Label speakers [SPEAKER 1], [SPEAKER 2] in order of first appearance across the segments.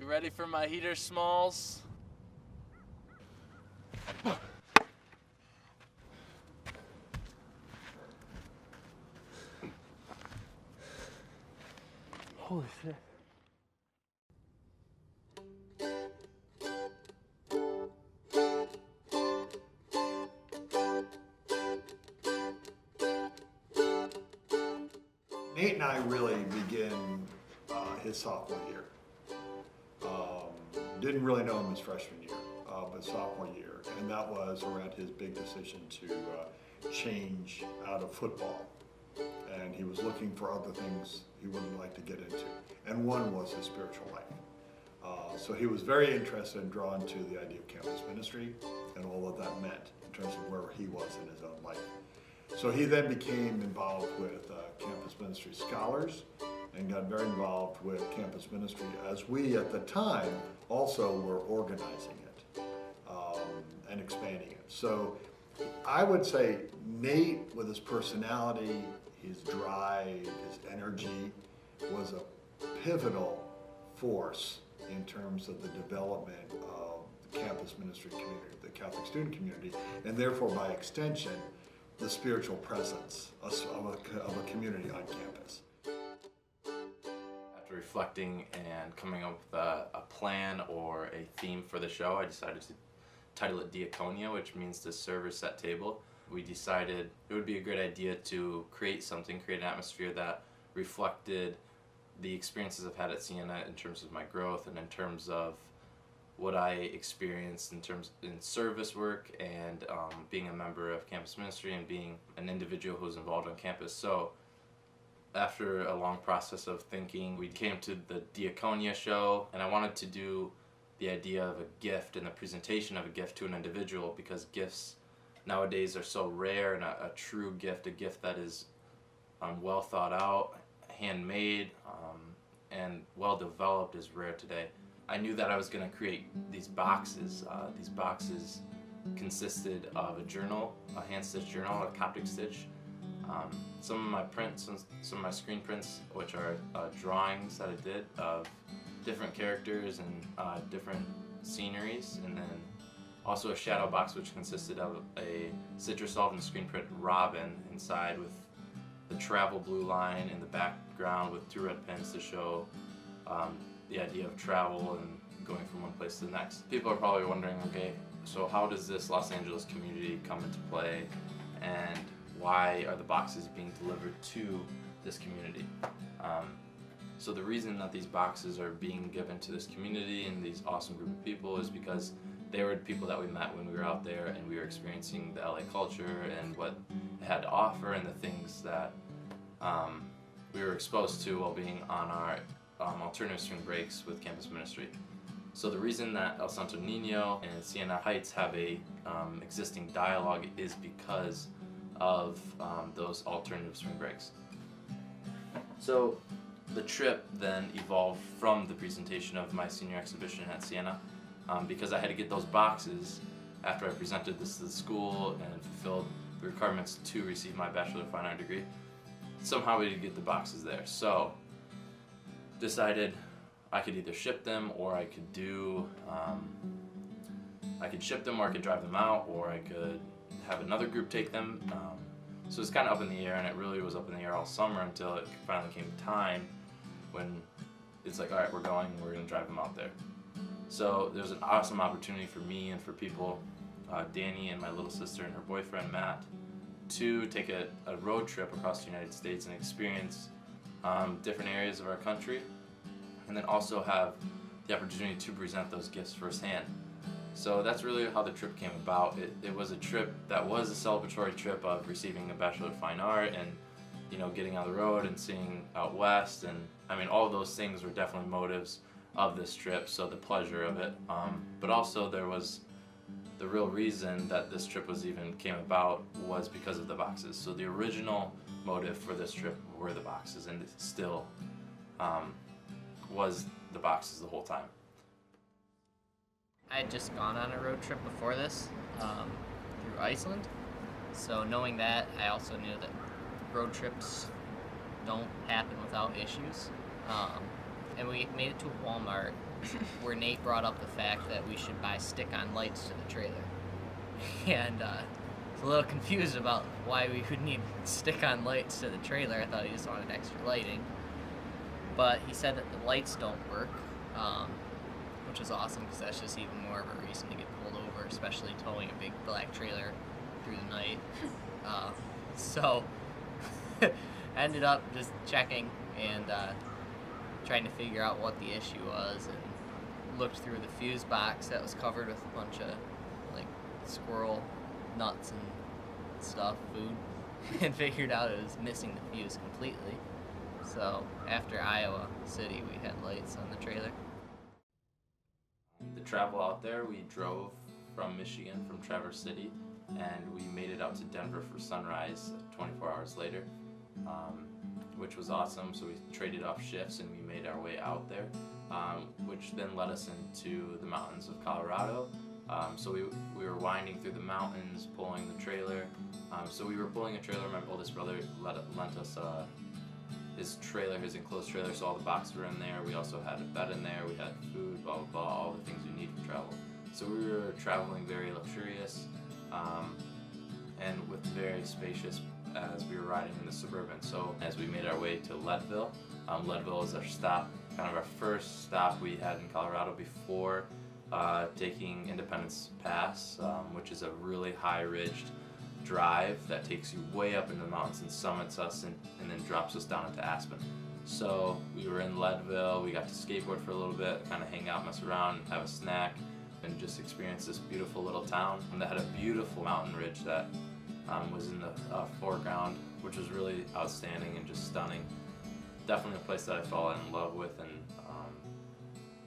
[SPEAKER 1] You ready for my heater, Smalls?
[SPEAKER 2] Holy shit.
[SPEAKER 3] Nate and I really begin his sophomore year. Didn't really know him his freshman year, but sophomore year, and that was around his big decision to change out of football. And he was looking for other things he would like to get into, and one was his spiritual life. So he was very interested and drawn to the idea of campus ministry and all that that meant in terms of where he was in his own life. So he then became involved with Campus Ministry Scholars and got very involved with campus ministry as we at the time also were organizing it and expanding it. So I would say Nate, with his personality, his drive, his energy, was a pivotal force in terms of the development of the campus ministry community, the Catholic student community, and therefore by extension, the spiritual presence of a community on campus.
[SPEAKER 4] After reflecting and coming up with a plan or a theme for the show, I decided to title it Diaconia, which means to serve or set table. We decided it would be a great idea to create an atmosphere that reflected the experiences I've had at Siena in terms of my growth and in terms of what I experienced in service work and being a member of campus ministry and being an individual who's involved on campus. So after a long process of thinking, we came to the Diaconia show, and I wanted to do the idea of a gift and the presentation of a gift to an individual, because gifts nowadays are so rare, and a true gift, a gift that is well thought out, handmade, and well developed is rare today. I knew that I was going to create these boxes. These boxes consisted of a journal, a hand-stitched journal, a Coptic stitch, some of my prints, some of my screen prints, which are drawings that I did of different characters and different sceneries, and then also a shadow box which consisted of a citrus solvent screen print robin inside with the travel blue line in the background with 2 red pins to show the idea of travel and going from one place to the next. People are probably wondering, okay, so how does this Los Angeles community come into play, and why are the boxes being delivered to this community? So the reason that these boxes are being given to this community and these awesome group of people is because they were the people that we met when we were out there and we were experiencing the LA culture and what it had to offer and the things that we were exposed to while being on our alternative spring breaks with campus ministry. So the reason that El Santo Nino and Siena Heights have a existing dialogue is because of those alternative spring breaks. So the trip then evolved from the presentation of my senior exhibition at Siena, because I had to get those boxes after I presented this to the school and fulfilled the requirements to receive my Bachelor of Fine Art degree. Somehow we did get the boxes there. So decided I could either ship them or I could do, I could ship them or I could drive them out or I could have another group take them. So it's kind of up in the air, and it really was up in the air all summer until it finally came time when it's like, all right, we're going, we're gonna drive them out there. So there's an awesome opportunity for me and for people, Danny and my little sister and her boyfriend Matt, to take a road trip across the United States and experience different areas of our country, and then also have the opportunity to present those gifts firsthand. So that's really how the trip came about. It was a trip that was a celebratory trip of receiving a Bachelor of Fine Art and, you know, getting on the road and seeing out west, and I mean all of those things were definitely motives of this trip, so the pleasure of it. But also there was the real reason that this trip came about was because of the boxes. So the original motive for this trip were the boxes, and it still was the boxes the whole time.
[SPEAKER 5] I had just gone on a road trip before this through Iceland, so knowing that, I also knew that road trips don't happen without issues. And we made it to a Walmart where Nate brought up the fact that we should buy stick-on lights to the trailer. And I was a little confused about why we would need stick-on lights to the trailer. I thought he just wanted extra lighting. But he said that the lights don't work, which is awesome because that's just even more of a reason to get pulled over, especially towing a big black trailer through the night. So ended up just checking and trying to figure out what the issue was, and looked through the fuse box that was covered with a bunch of like squirrel nuts and stuff, food, and figured out it was missing the fuse completely. So after Iowa City, we had lights on the trailer.
[SPEAKER 4] The travel out there, we drove from Michigan, from Traverse City, and we made it out to Denver for sunrise 24 hours later, which was awesome. So we traded off shifts and we made our way out there, which then led us into the mountains of Colorado. So we were winding through the mountains, pulling the trailer. So we were pulling a trailer. My oldest brother lent us his trailer, his enclosed trailer, so all the boxes were in there. We also had a bed in there, we had food, blah, blah, blah, all the things you need for travel. So we were traveling very luxurious, and with very spacious as we were riding in the Suburban. So as we made our way to Leadville, Leadville is our stop, kind of our first stop we had in Colorado before taking Independence Pass, which is a really high-ridged drive that takes you way up into the mountains and summits us and then drops us down into Aspen. So we were in Leadville, we got to skateboard for a little bit, kind of hang out, mess around, have a snack, and just experience this beautiful little town that had a beautiful mountain ridge that was in the foreground, which was really outstanding and just stunning. Definitely a place that I fell in love with, and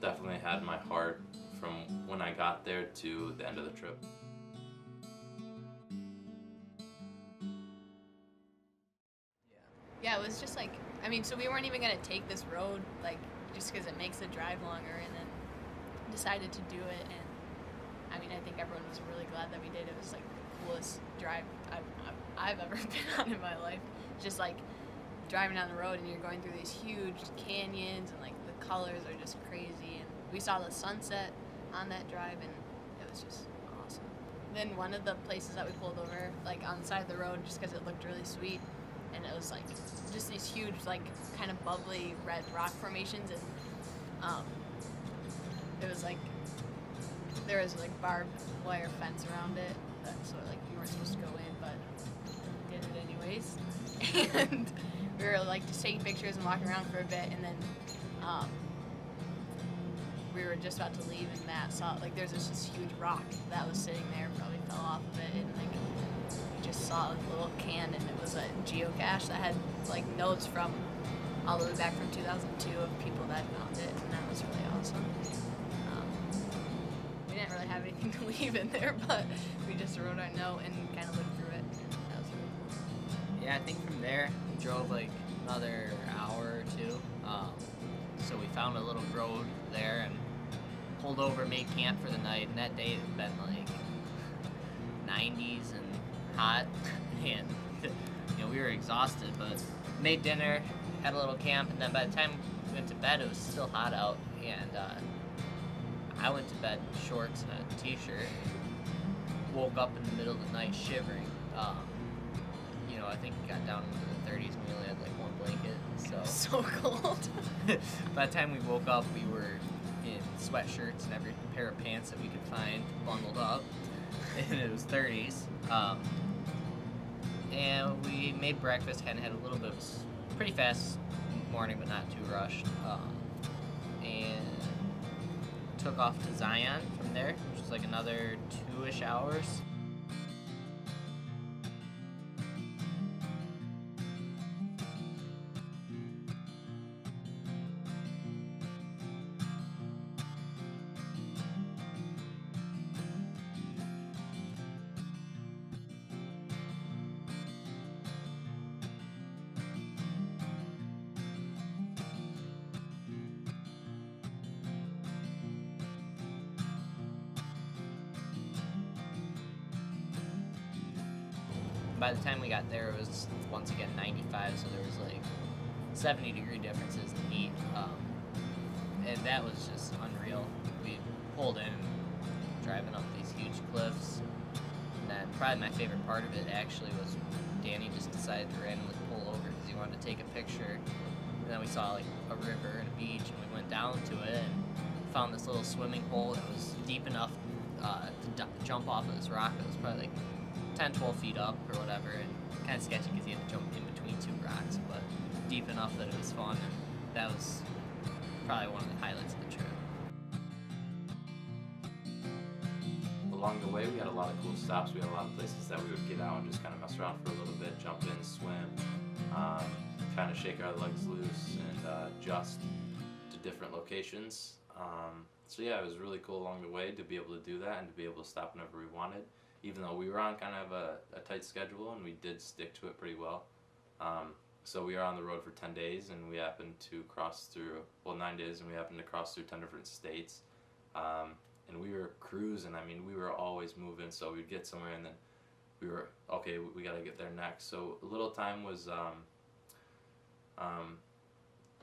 [SPEAKER 4] definitely had my heart from when I got there to the end of the trip.
[SPEAKER 2] Yeah, it was just like, I mean, so we weren't even going to take this road, like, just because it makes the drive longer, and then decided to do it, and I mean, I think everyone was really glad that we did. It was like the coolest drive I've ever been on in my life. Just like driving down the road and you're going through these huge canyons, and like the colors are just crazy, and we saw the sunset on that drive, and it was just awesome. Then one of the places that we pulled over, like on the side of the road, just because it looked really sweet, and it was like just these huge, like kind of bubbly red rock formations, and it was like there was like barbed wire fence around it, so like you weren't supposed to go in, but we did it anyways. And we were like just taking pictures and walking around for a bit, and then we were just about to leave, and Matt saw like there's this huge rock that was sitting there, probably fell off of it, and like we just saw like a little can, and it was a geocache that had like notes from all the way back from 2002 of people that found it, and that was really awesome. We didn't really have anything to leave in there, but we just wrote our note and kind of looked through it, and that was really cool.
[SPEAKER 5] Yeah, I think from there we drove like another hour or two. So we found a little road there and pulled over, made camp for the night. And that day it had been like 90s and hot, and we were exhausted, but made dinner, had a little camp, and then by the time we went to bed, it was still hot out, and I went to bed in shorts and a t-shirt. Woke up in the middle of the night shivering. I think it got down into the 30s. We only had like one blanket,
[SPEAKER 2] So cold.
[SPEAKER 5] by the time we woke up, we were in sweatshirts and every pair of pants that we could find bundled up, and it was 30s. And we made breakfast, kind of had a little bit of a pretty fast morning, but not too rushed. And took off to Zion from there, which was like another 2-ish hours. By the time we got there, it was once again 95, so there was like 70-degree differences in heat, and that was just unreal. unreal. We pulled in, driving up these huge cliffs, and then probably my favorite part of it actually was Danny just decided to randomly pull over because he wanted to take a picture, and then we saw like a river and a beach, and we went down to it and found this little swimming hole that was deep enough to jump off of this rock that was probably like 10, 12 feet up or whatever, and kind of sketchy because you had to jump in between two rocks, but deep enough that it was fun, and that was probably one of the highlights of the trip.
[SPEAKER 4] Along the way, we had a lot of cool stops. We had a lot of places that we would get out and just kind of mess around for a little bit, jump in, swim, kind of shake our legs loose and adjust to different locations. So yeah, it was really cool along the way to be able to do that and to be able to stop whenever we wanted, even though we were on kind of a tight schedule and we did stick to it pretty well. So we were on the road for 10 days and we happened to cross through, 9 days, and we happened to cross through 10 different states. And we were cruising. I mean, we were always moving, so we'd get somewhere and then we were, okay, we gotta get there next. So a little time was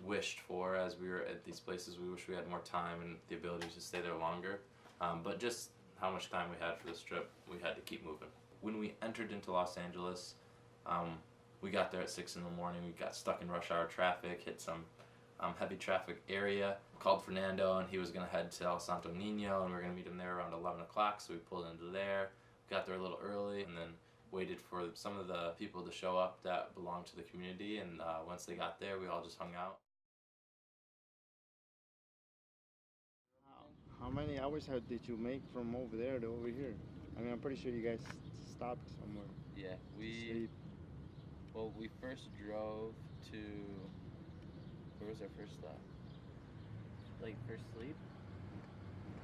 [SPEAKER 4] wished for as we were at these places. We wish we had more time and the ability to stay there longer. But just how much time we had for this trip, we had to keep moving. When we entered into Los Angeles, we got there at 6 in the morning. We got stuck in rush hour traffic, hit some heavy traffic area, called Fernando, and he was going to head to El Santo Nino, and we were going to meet him there around 11 o'clock, so we pulled into there, got there a little early, and then waited for some of the people to show up that belonged to the community, and once they got there, we all just hung out.
[SPEAKER 6] How many hours did you make from over there to over here? I mean, I'm pretty sure you guys stopped somewhere.
[SPEAKER 7] Yeah,
[SPEAKER 6] Sleep.
[SPEAKER 7] we first drove to, where was our first stop?
[SPEAKER 5] Like for sleep?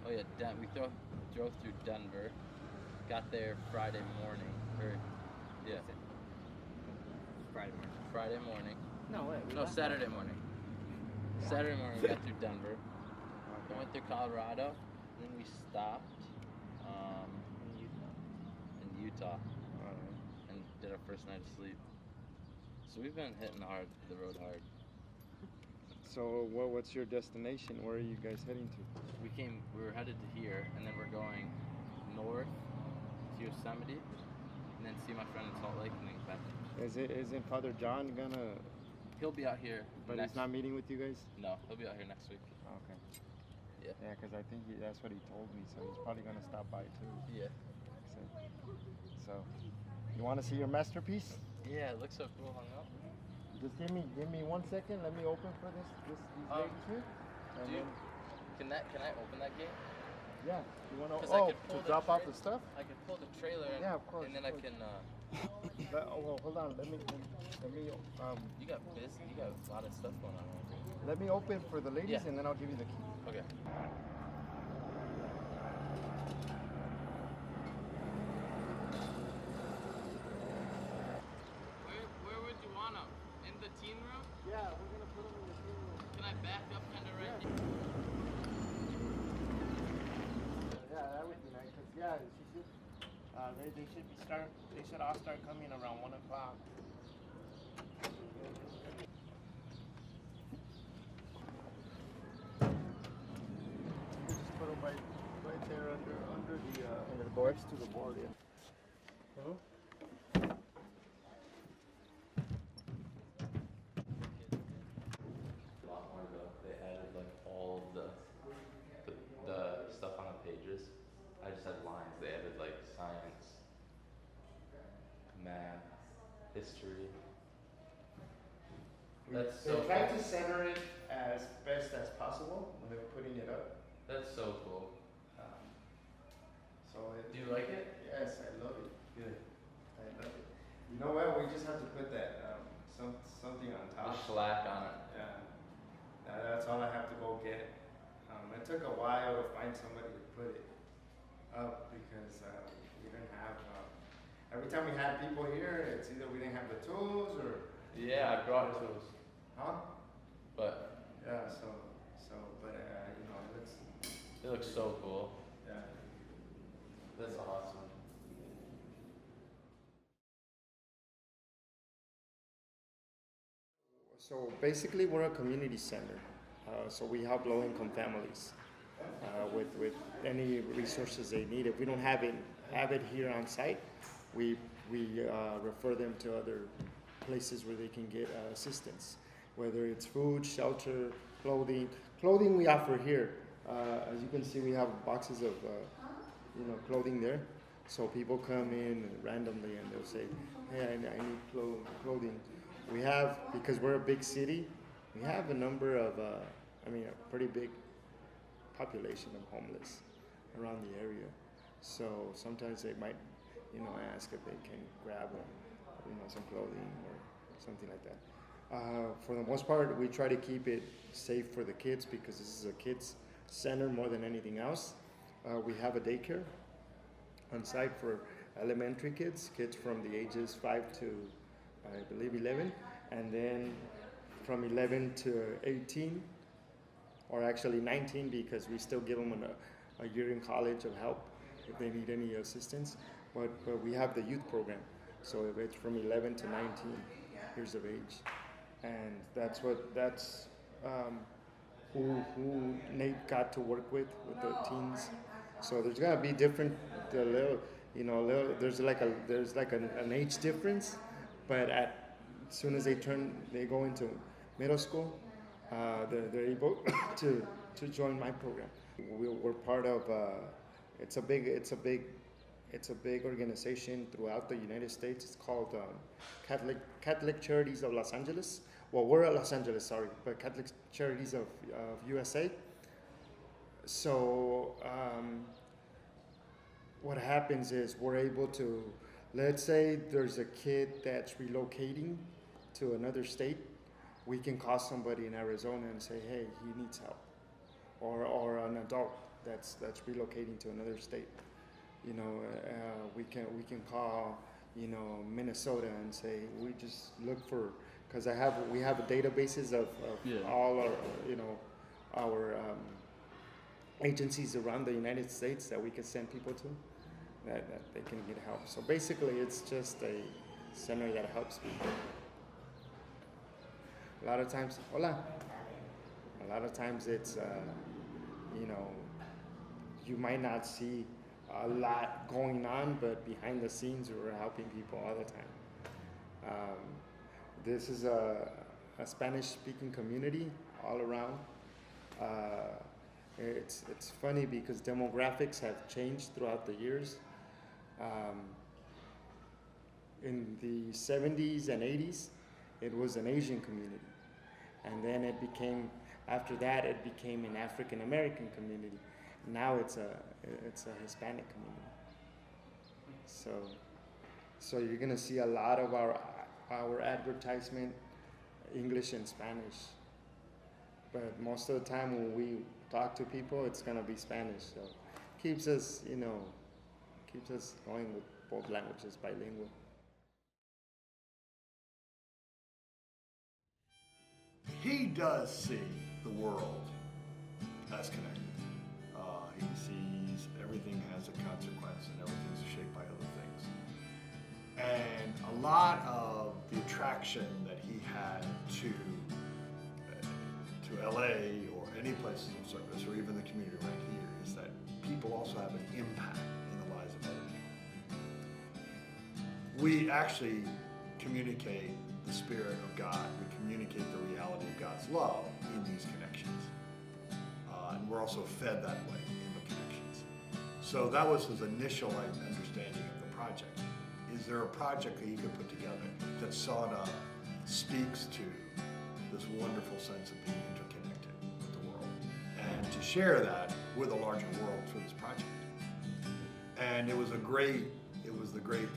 [SPEAKER 7] Oh yeah, we drove through Denver, got there Friday morning, Friday morning.
[SPEAKER 5] No way.
[SPEAKER 7] No, Saturday morning. Saturday morning we got through Denver, then went through Colorado, then we stopped in Utah and did our first night of sleep. So we've been hitting the road hard.
[SPEAKER 6] So what's your destination? Where are you guys heading to?
[SPEAKER 7] We were headed to here, and then we're going north to Yosemite, and then see my friend in Salt Lake, and then back.
[SPEAKER 6] Isn't Father John gonna?
[SPEAKER 7] He'll be out here.
[SPEAKER 6] But he's not meeting with you guys.
[SPEAKER 7] No, he'll be out here next week.
[SPEAKER 6] Okay.
[SPEAKER 7] Yeah.
[SPEAKER 6] Yeah, because I think that's what he told me. So he's probably gonna stop by too.
[SPEAKER 7] Yeah.
[SPEAKER 6] So, you want to see your masterpiece?
[SPEAKER 7] Yeah, it looks so cool hung up.
[SPEAKER 6] Just give me 1 second. Let me open for these ladies here. And
[SPEAKER 7] Dude,
[SPEAKER 6] then,
[SPEAKER 7] can I open that gate?
[SPEAKER 6] yeah. You want
[SPEAKER 7] 'Cause
[SPEAKER 6] to?
[SPEAKER 7] I
[SPEAKER 6] Oh,
[SPEAKER 7] could
[SPEAKER 6] to
[SPEAKER 7] pull the
[SPEAKER 6] drop off
[SPEAKER 7] tra-
[SPEAKER 6] the stuff.
[SPEAKER 7] I can pull the trailer in,
[SPEAKER 6] Yeah, of course,
[SPEAKER 7] and then
[SPEAKER 6] of
[SPEAKER 7] I can.
[SPEAKER 6] Well, hold on. Let me
[SPEAKER 7] You got busy. You got a lot of stuff going on right here.
[SPEAKER 6] let me open for the ladies,
[SPEAKER 7] Yeah.
[SPEAKER 6] and then I'll give you the key.
[SPEAKER 7] Okay. Where would you want them? In the teen room?
[SPEAKER 6] Yeah, we're gonna put them in the room.
[SPEAKER 7] Can I back up kind of right here?
[SPEAKER 6] Yeah, that would be nice. Cause she should. They should all start coming around 1 o'clock. Just put them right there under the board. Next to the board, yeah.
[SPEAKER 4] A lot more though. They added like all of the stuff on the pages. I just had lines. They added like science, math, history. That's so
[SPEAKER 6] They tried
[SPEAKER 4] cool.
[SPEAKER 6] to center it as best as possible when they were putting it up.
[SPEAKER 4] That's so cool. Do you like it?
[SPEAKER 6] Yes, I love it.
[SPEAKER 4] Good.
[SPEAKER 6] I love it. You know what? We just have to put that something on
[SPEAKER 4] The
[SPEAKER 6] top.
[SPEAKER 4] shellac on it.
[SPEAKER 6] Yeah. That's all I have to go get. It took a while to find somebody to put it up because we didn't have. Every time we had people here, it's either we didn't have the tools or.
[SPEAKER 4] Yeah, I brought tools.
[SPEAKER 6] Huh?
[SPEAKER 4] But
[SPEAKER 6] Yeah. But
[SPEAKER 4] it looks so cool.
[SPEAKER 6] yeah.
[SPEAKER 4] That's awesome.
[SPEAKER 6] So basically, we're a community center. So we help low-income families. with any resources they need. If we don't have it here on site, we refer them to other places where they can get assistance, whether it's food, shelter, clothing. Clothing we offer here. As you can see, we have boxes of clothing there. So people come in randomly and they'll say, "Hey, I need clothing." We have, because we're a big city, we have a number of, a pretty big population of homeless around the area. So sometimes they might, ask if they can grab, some clothing or something like that. For the most part, we try to keep it safe for the kids because this is a kids center more than anything else. We have a daycare on site for elementary kids from the ages 5 to, I believe, 11, and then from 11 to 18, or actually 19, because we still give them a year in college of help if they need any assistance. But we have the youth program, so if it's from 11 to 19 years of age, and that's who Nate got to work with the teens. So there's gonna be different, there's like an age difference, but as soon as they go into middle school, they're able to join my program. We're part of it's a big organization throughout the United States. It's called Catholic Charities of Los Angeles. Well, we're at Los Angeles, sorry, but Catholic Charities of USA. So what happens is we're able to, let's say there's a kid that's relocating to another state, we can call somebody in Arizona and say, hey, he needs help. Or an adult that's relocating to another state. We can call, Minnesota and say, we just look for, because we have a databases of all our agencies around the United States that we can send people to, that they can get help. So basically, it's just a center that helps people. A lot of times it's, you might not see a lot going on, but behind the scenes, we're helping people all the time. This is a Spanish-speaking community all around. It's funny because demographics have changed throughout the years. In the 70s and 80s, it was an Asian community. And then after that, it became an African American community. Now it's a Hispanic community. So you're gonna see a lot of our advertisement, English and Spanish. But most of the time when we talk to people, it's gonna be Spanish. So keeps us going with both languages, bilingual.
[SPEAKER 3] He does see the world as connected. He sees everything has a consequence and everything's shaped by other things. And a lot of the attraction that he had to LA or any places of service or even the community right here is that people also have an impact in the lives of other people. We actually communicate the Spirit of God. We communicate the reality of God's love in these connections. And we're also fed that way in the connections. So that was his initial understanding of the project. Is there a project that he could put together that sort of speaks to this wonderful sense of being interconnected with the world, and to share that with a larger world through this project? And it was the great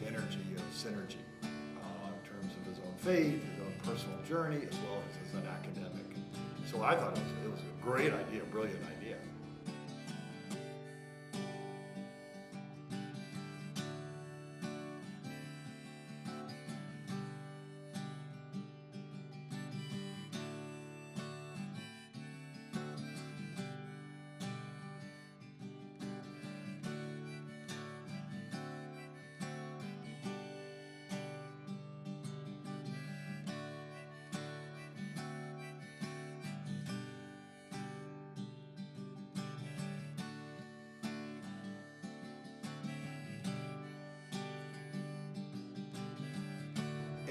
[SPEAKER 3] energy of synergy in terms of his own faith, his own personal journey, as well as an academic. So I thought it was a great idea, a brilliant idea.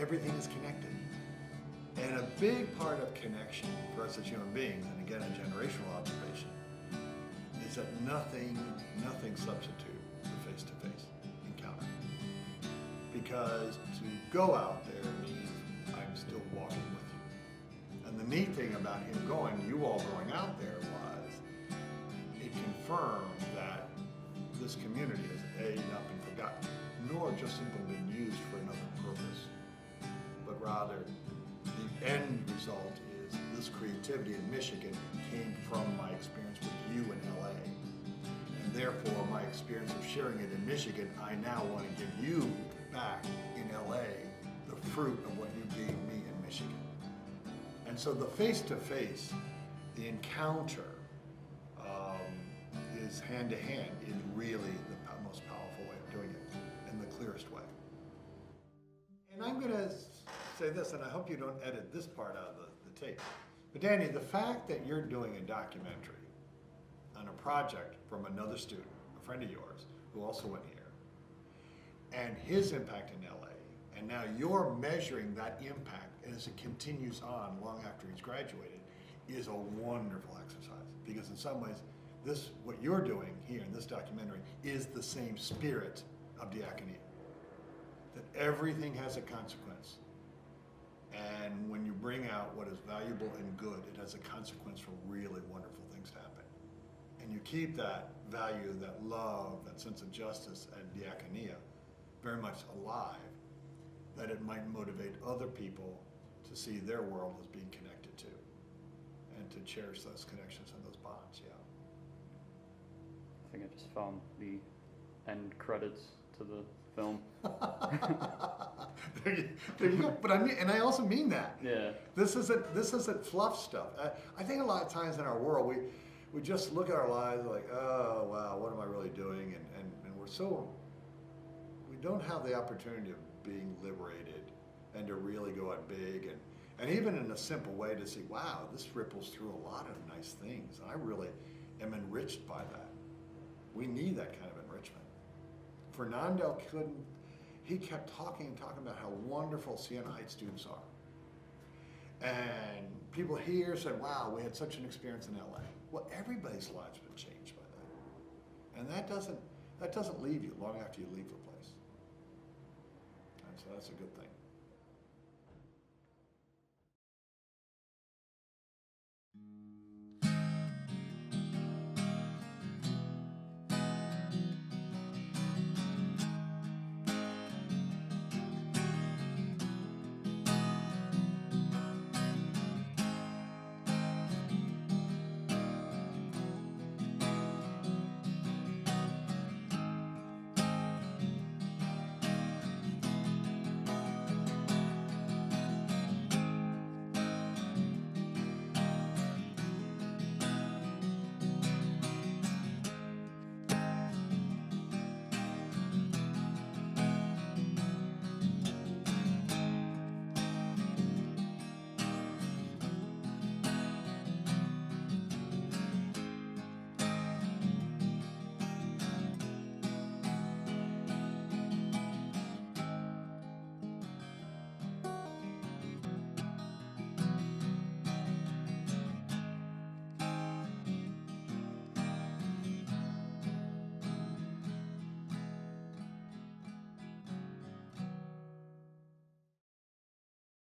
[SPEAKER 3] everything is connected. And a big part of connection for us as human beings, and again, a generational observation, is that nothing substitutes the face-to-face encounter. Because to go out there means I'm still walking with you. And the neat thing about him going, you all going out there, was it confirmed that this community has A, not been forgotten, nor just simply been used for another purpose, but rather the end result is this creativity in Michigan came from my experience with you in LA. And therefore, my experience of sharing it in Michigan, I now want to give you back in LA the fruit of what you gave me in Michigan. And so the face-to-face, the encounter, is hand-to-hand, is really the most powerful way of doing it, and the clearest way. And I'm gonna say this, and I hope you don't edit this part out of the tape. But Danny, the fact that you're doing a documentary on a project from another student, a friend of yours, who also went here, and his impact in LA, and now you're measuring that impact as it continues on long after he's graduated, is a wonderful exercise. Because in some ways, this, what you're doing here in this documentary, is the same spirit of diaconia. That everything has a consequence. And when you bring out what is valuable and good, it has a consequence for really wonderful things to happen. And you keep that value, that love, that sense of justice and diaconia very much alive, that it might motivate other people to see their world as being connected to, and to cherish those connections and those bonds, yeah.
[SPEAKER 8] I think I just found the end credits to the film.
[SPEAKER 3] there you go. But I mean, and I also mean that.
[SPEAKER 8] Yeah.
[SPEAKER 3] This isn't fluff stuff. I think a lot of times in our world we just look at our lives like, oh wow, what am I really doing? And we don't have the opportunity of being liberated and to really go out big and even in a simple way to see, wow, this ripples through a lot of nice things. And I really am enriched by that. We need that kind of enrichment. Fernando he kept talking about how wonderful Siena Heights students are. And people here said, wow, we had such an experience in LA. Well, everybody's lives have been changed by that. And that doesn't leave you long after you leave the place. And so that's a good thing.